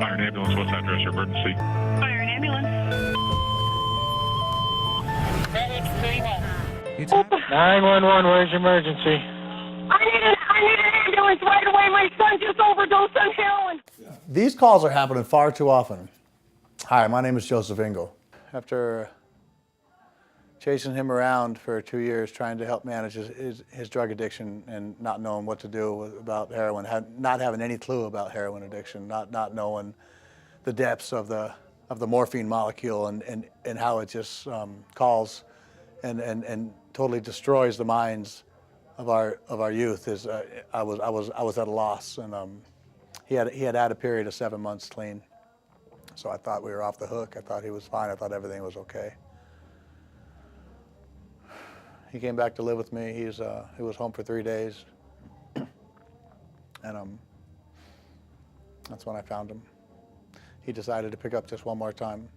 Fire and ambulance, what's address your emergency? Fire and ambulance. 911, where's your emergency? I need an ambulance right away. My son just overdosed on heroin. These calls are happening far too often. Hi, my name is Joseph Engel. After chasing him around for 2 years trying to help manage his drug addiction and not knowing what to do about heroin, not having any clue about heroin addiction, not knowing the depths of the morphine molecule and how it just calls and totally destroys the minds of our youth. I was at a loss, and he had a period of 7 months clean. So I thought we were off the hook. I thought he was fine. I thought everything was okay. He came back to live with me. He was home for 3 days, and that's when I found him. He decided to pick up just one more time.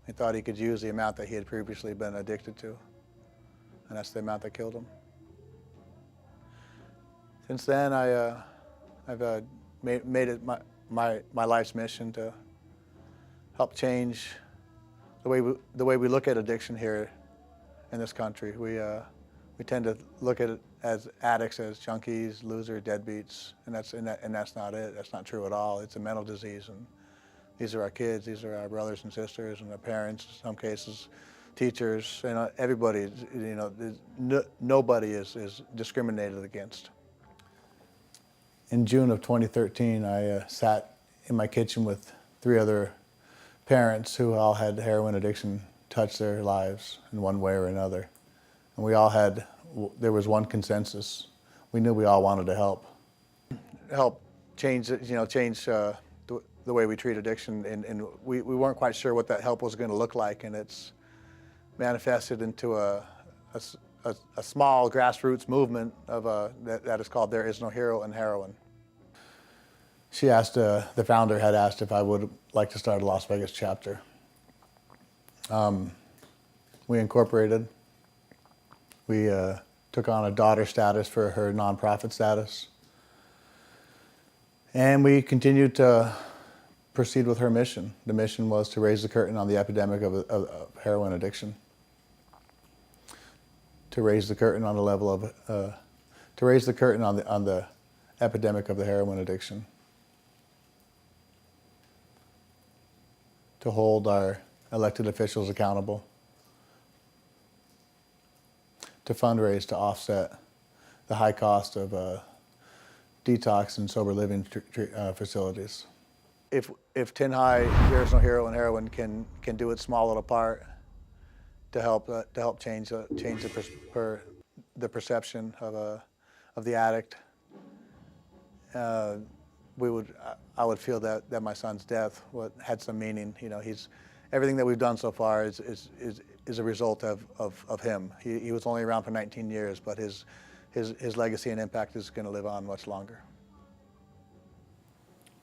He thought he could use the amount that he had previously been addicted to, and that's the amount that killed him. Since then, I've made it my life's mission to help change the way we look at addiction here in this country. We tend to look at it as addicts as junkies, losers, deadbeats, and that's not it. That's not true at all. It's a mental disease, and these are our kids. These are our brothers and sisters, and our parents. In some cases, teachers. Everybody. Nobody is discriminated against. In June of 2013, I sat in my kitchen with 3 other parents who all had heroin addiction touch their lives in one way or another. And there was one consensus. We knew we all wanted to help change the way we treat addiction, and we weren't quite sure what that help was going to look like, and it's manifested into a small grassroots movement that is called There Is No Hero in Heroin. She asked, the founder had asked if I would like to start a Las Vegas chapter. We incorporated. We took on a daughter status for her nonprofit status. And we continued to proceed with her mission. The mission was to raise the curtain on the epidemic of heroin addiction. To raise the curtain on the level of, to raise the curtain on the epidemic of the heroin addiction. To hold our elected officials accountable. To fundraise to offset the high cost of detox and sober living facilities. If TiNHiH, There Is No Hero in Heroin, can do its small little part to help change the perception of the addict, I would feel that my son's death had some meaning. Everything that we've done so far is a result of him. He was only around for 19 years, but his legacy and impact is going to live on much longer.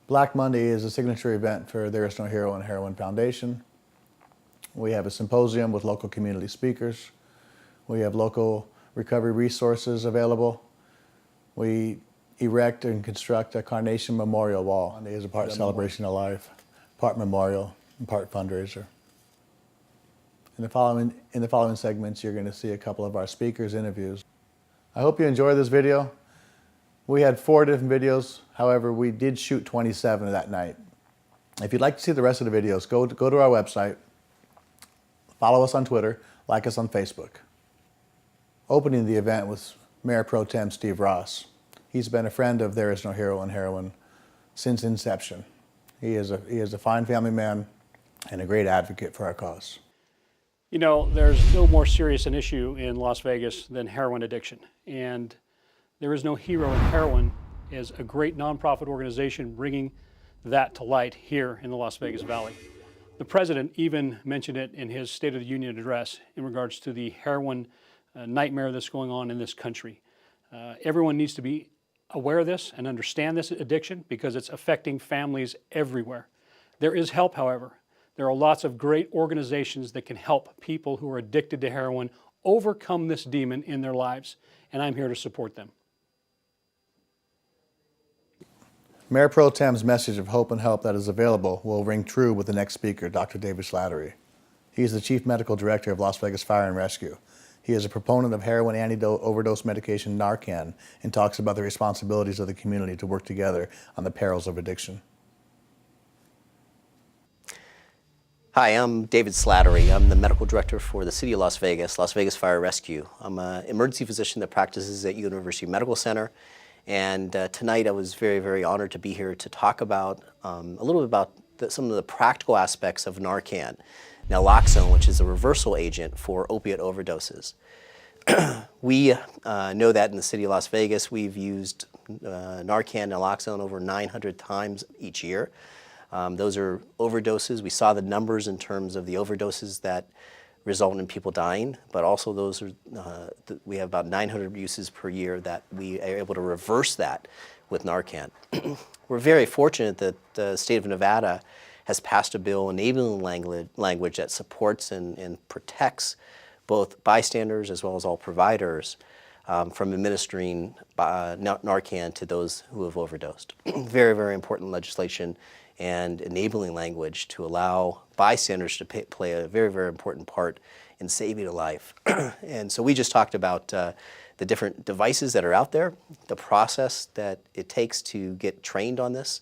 Black Monday is a signature event for There Is No Hero in Heroin Foundation. We have a symposium with local community speakers. We have local recovery resources available. We erect and construct a Carnation Memorial Wall. It is a part celebration of life, part memorial, and part fundraiser. In the following segments, you're going to see a couple of our speakers' interviews. I hope you enjoy this video. We had 4 different videos. However, we did shoot 27 that night. If you'd like to see the rest of the videos, go to our website, follow us on Twitter, like us on Facebook. Opening the event was Mayor Pro Tem Steve Ross. He's been a friend of There Is No Hero in Heroin since inception. He is a fine family man and a great advocate for our cause. You know, there's no more serious an issue in Las Vegas than heroin addiction. And there is no hero in heroin as a great nonprofit organization bringing that to light here in the Las Vegas Valley. The president even mentioned it in his State of the Union address in regards to the heroin nightmare that's going on in this country. Everyone needs to be aware of this and understand this addiction because it's affecting families everywhere. There is help, however. There are lots of great organizations that can help people who are addicted to heroin overcome this demon in their lives, and I'm here to support them. Mayor Pro Tem's message of hope and help that is available will ring true with the next speaker, Dr. David Slattery. He is the Chief Medical Director of Las Vegas Fire and Rescue. He is a proponent of heroin antidote overdose medication Narcan and talks about the responsibilities of the community to work together on the perils of addiction. Hi, I'm David Slattery. I'm the medical director for the City of Las Vegas Fire Rescue. I'm an emergency physician that practices at University Medical Center. And tonight I was very, very honored to be here to talk about a little bit about some of the practical aspects of Narcan, naloxone, which is a reversal agent for opiate overdoses. We know that in the City of Las Vegas we've used Narcan, naloxone over 900 times each year. Those are overdoses. We saw the numbers in terms of the overdoses that result in people dying, but also those are, we have about 900 uses per year that we are able to reverse that with Narcan. We're very fortunate that the state of Nevada has passed a bill enabling language that supports and protects both bystanders as well as all providers from administering Narcan to those who have overdosed. Very, very important legislation and enabling language to allow bystanders to play a very, very important part in saving a life. And so we just talked about the different devices that are out there, the process that it takes to get trained on this,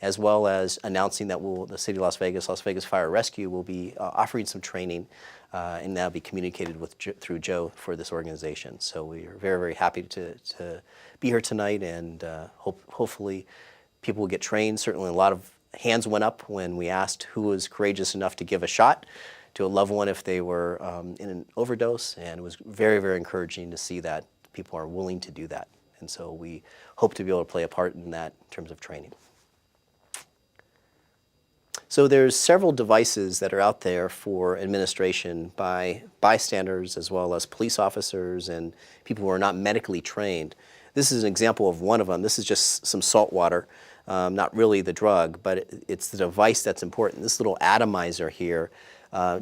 as well as announcing that the City of Las Vegas Fire Rescue will be offering some training, and that'll be communicated through Joe for this organization. So we are very, very happy to be here tonight, and hopefully people will get trained. Certainly a lot of hands went up when we asked who was courageous enough to give a shot to a loved one if they were in an overdose, and it was very, very encouraging to see that people are willing to do that. And so we hope to be able to play a part in that in terms of training. So there's several devices that are out there for administration by bystanders as well as police officers and people who are not medically trained. This is an example of one of them. This is just some salt water. Not really the drug, but it's the device that's important. This little atomizer here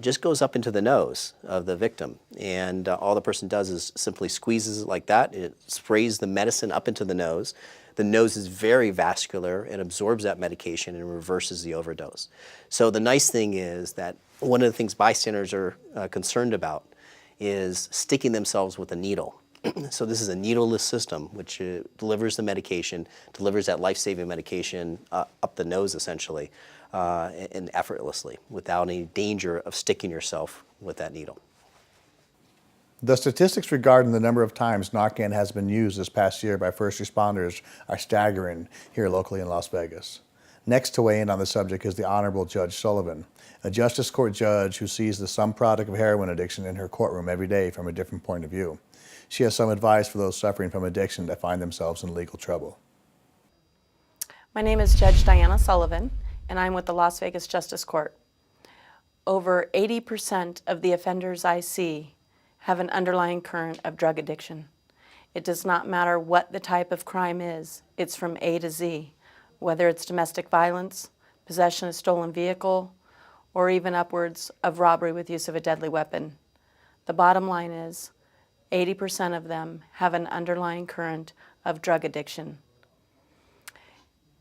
just goes up into the nose of the victim, and all the person does is simply squeezes it like that. It sprays the medicine up into the nose. The nose is very vascular and absorbs that medication and reverses the overdose. So the nice thing is that one of the things bystanders are concerned about is sticking themselves with a needle. So this is a needleless system which delivers the medication, delivers that life-saving medication up the nose essentially, and effortlessly without any danger of sticking yourself with that needle. The statistics regarding the number of times Narcan has been used this past year by first responders are staggering here locally in Las Vegas. Next to weigh in on the subject is the Honorable Judge Sullivan, a Justice Court judge who sees the sum product of heroin addiction in her courtroom every day from a different point of view. She has some advice for those suffering from addiction that find themselves in legal trouble. My name is Judge Diana Sullivan, and I'm with the Las Vegas Justice Court. Over 80% of the offenders I see have an underlying current of drug addiction. It does not matter what the type of crime is, it's from A to Z, whether it's domestic violence, possession of a stolen vehicle, or even upwards of robbery with use of a deadly weapon. The bottom line is 80% of them have an underlying current of drug addiction.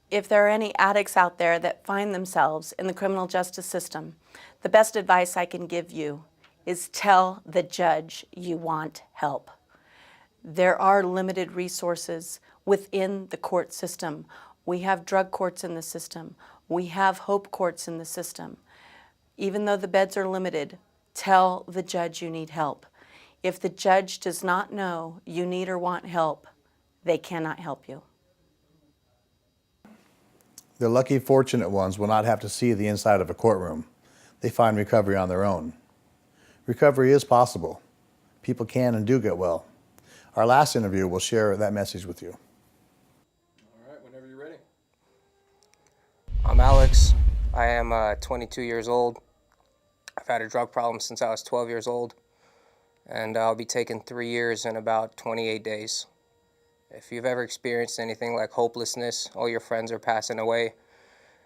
If there are any addicts out there that find themselves in the criminal justice system, the best advice I can give you is tell the judge you want help. There are limited resources within the court system. We have drug courts in the system. We have hope courts in the system. Even though the beds are limited, tell the judge you need help. If the judge does not know you need or want help, they cannot help you. The lucky, fortunate ones will not have to see the inside of a courtroom. They find recovery on their own. Recovery is possible. People can and do get well. Our last interview will share that message with you. All right, whenever you're ready. I'm Alex. I am 22 years old. I've had a drug problem since I was 12 years old, and I'll be taking 3 years in about 28 days. If you've ever experienced anything like hopelessness, all your friends are passing away,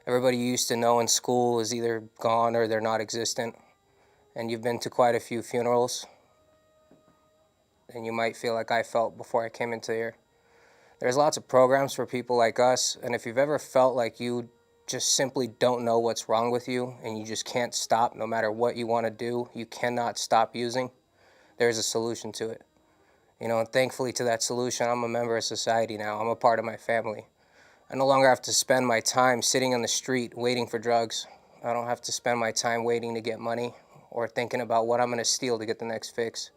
everybody you used to know in school is either gone or they're not existent, and you've been to quite a few funerals, and you might feel like I felt before I came into here. There's lots of programs for people like us, and if you've ever felt like you just simply don't know what's wrong with you and you just can't stop no matter what you want to do, you cannot stop using, there's a solution to it. You know, and thankfully to that solution, I'm a member of society now. I'm a part of my family. I no longer have to spend my time sitting on the street waiting for drugs. I don't have to spend my time waiting to get money or thinking about what I'm going to steal to get the next fix.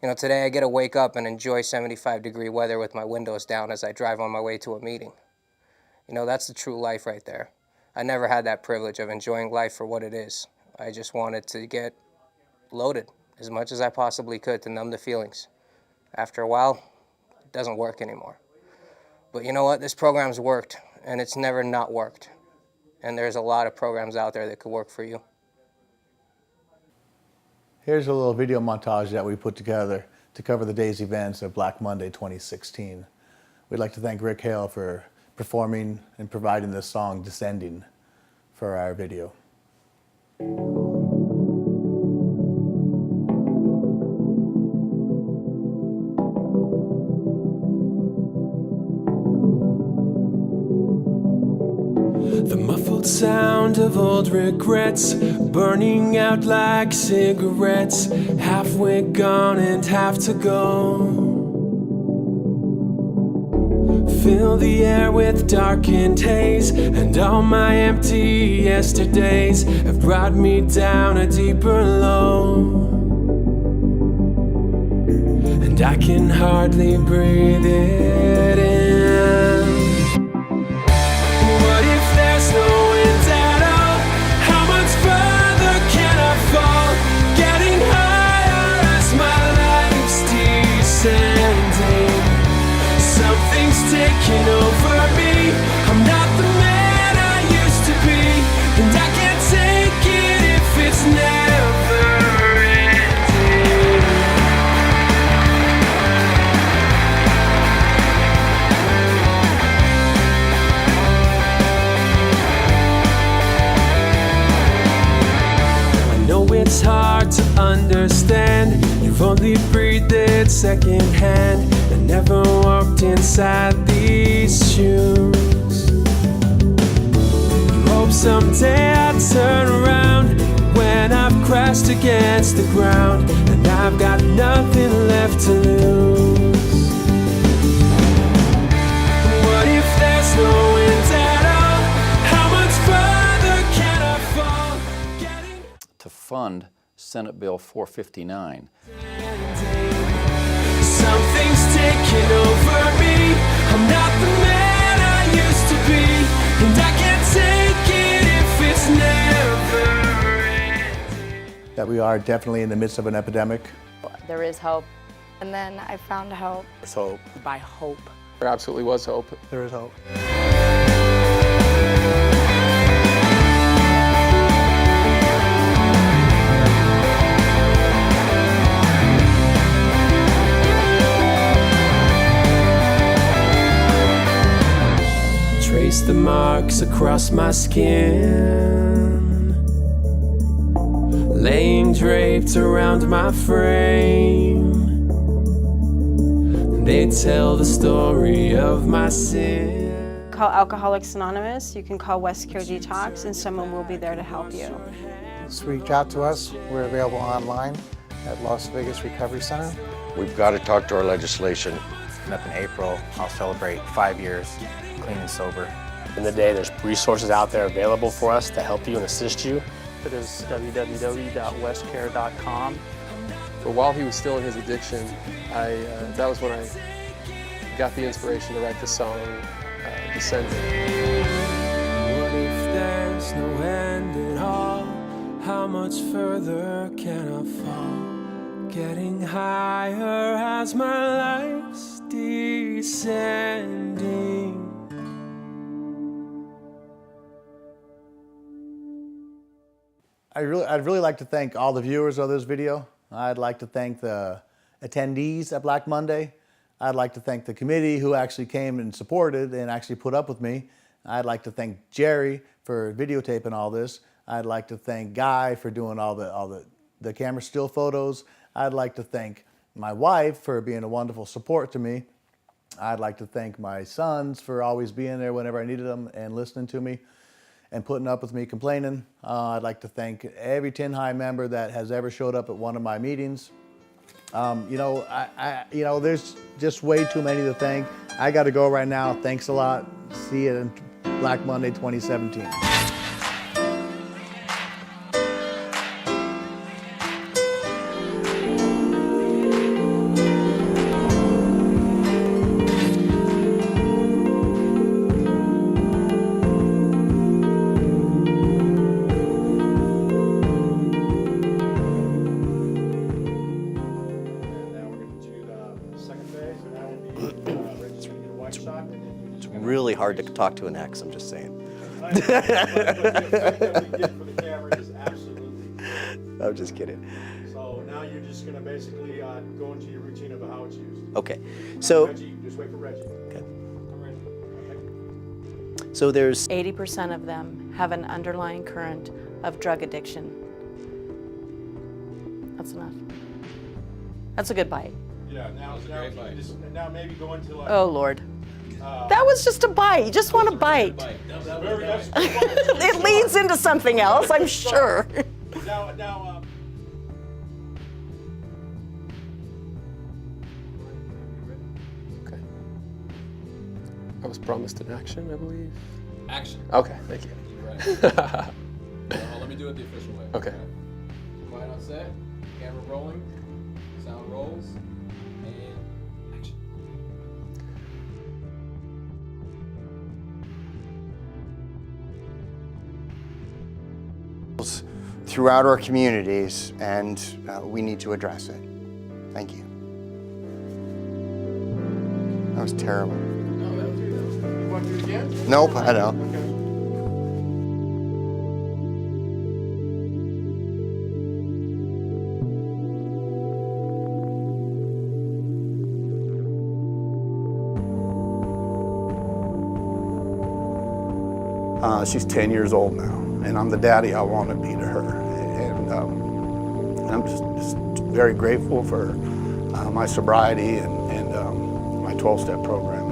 You know, today I get to wake up and enjoy 75-degree weather with my windows down as I drive on my way to a meeting. You know, that's the true life right there. I never had that privilege of enjoying life for what it is. I just wanted to get loaded as much as I possibly could to numb the feelings. After a while, it doesn't work anymore. But you know what? This program's worked, and it's never not worked. And there's a lot of programs out there that could work for you. Here's a little video montage that we put together to cover the day's events of Black Monday 2016. We'd like to thank Rick Hale for performing and providing this song, Descending, for our video. The muffled sound of old regrets burning out like cigarettes, halfway gone and half to go. Fill the air with darkened haze, and all my empty yesterdays have brought me down a deeper low. And I can hardly breathe it in. What if there's no end at all? How much further can I fall? Getting higher as my life's descending. Something's taking over me. I'm not the man I used to be, and I can't take it if it's never ending. I know it's hard to understand. You've only breathed it secondhand and never walked inside these shoes. You hope someday I'll turn around when I've crashed against the ground and I've got nothing left to lose. What if there's no end at all? How much further can I fall? To fund Senate Bill 459. Something's taking over me. I'm not the man I used to be, and I can't take it if it's never ending. That we are definitely in the midst of an epidemic. There is hope. And then I found hope. There's hope. By hope. There absolutely was hope. There is hope. Trace the marks across my skin, laying draped around my frame. They tell the story of my sin. Call Alcoholics Anonymous, you can call West Care Detox, and someone will be there to help you. Just reach out to us. We're available online at Las Vegas Recovery Center. We've got to talk to our legislation. Up in April, I'll celebrate 5 years clean and sober. In the day, there's resources out there available for us to help you and assist you. It is www.westcare.com. But while he was still in his addiction, that was when I got the inspiration to write the song, Descending. What if there's no end at all? How much further can I fall? Getting higher as my life's descending. I'd really like to thank all the viewers of this video. I'd like to thank the attendees at Black Monday. I'd like to thank the committee who actually came and supported and actually put up with me. I'd like to thank Jerry for videotaping all this. I'd like to thank Guy for doing all the camera still photos. I'd like to thank my wife for being a wonderful support to me. I'd like to thank my sons for always being there whenever I needed them and listening to me and putting up with me complaining. I'd like to thank every TiNHiH member that has ever showed up at one of my meetings. You know, there's just way too many to thank. I got to go right now. Thanks a lot. See you in Black Monday 2017. It's really hard to talk to an ex, I'm just saying. I'm just kidding. So now you're just going to basically go into your routine of how it's used. Okay, so Reggie, just wait for Reggie. Okay. I'm ready. Okay. So there's 80% of them have an underlying current of drug addiction. That's enough. That's a good bite. Yeah, now maybe go into like... Oh, Lord. That was just a bite. You just want a bite. It leads into something else, I'm sure. Now, Okay. I was promised an action, I believe. Action. Okay, thank you. Right. Let me do it the official way. Okay. Quiet on set, camera rolling, sound rolls, and action. Throughout our communities, and we need to address it. Thank you. That was terrible. No, that was you. You want to do it again? Nope, I don't. She's 10 years old now, and I'm the daddy I want to be to her. And I'm just very grateful for my sobriety and my 12-step program.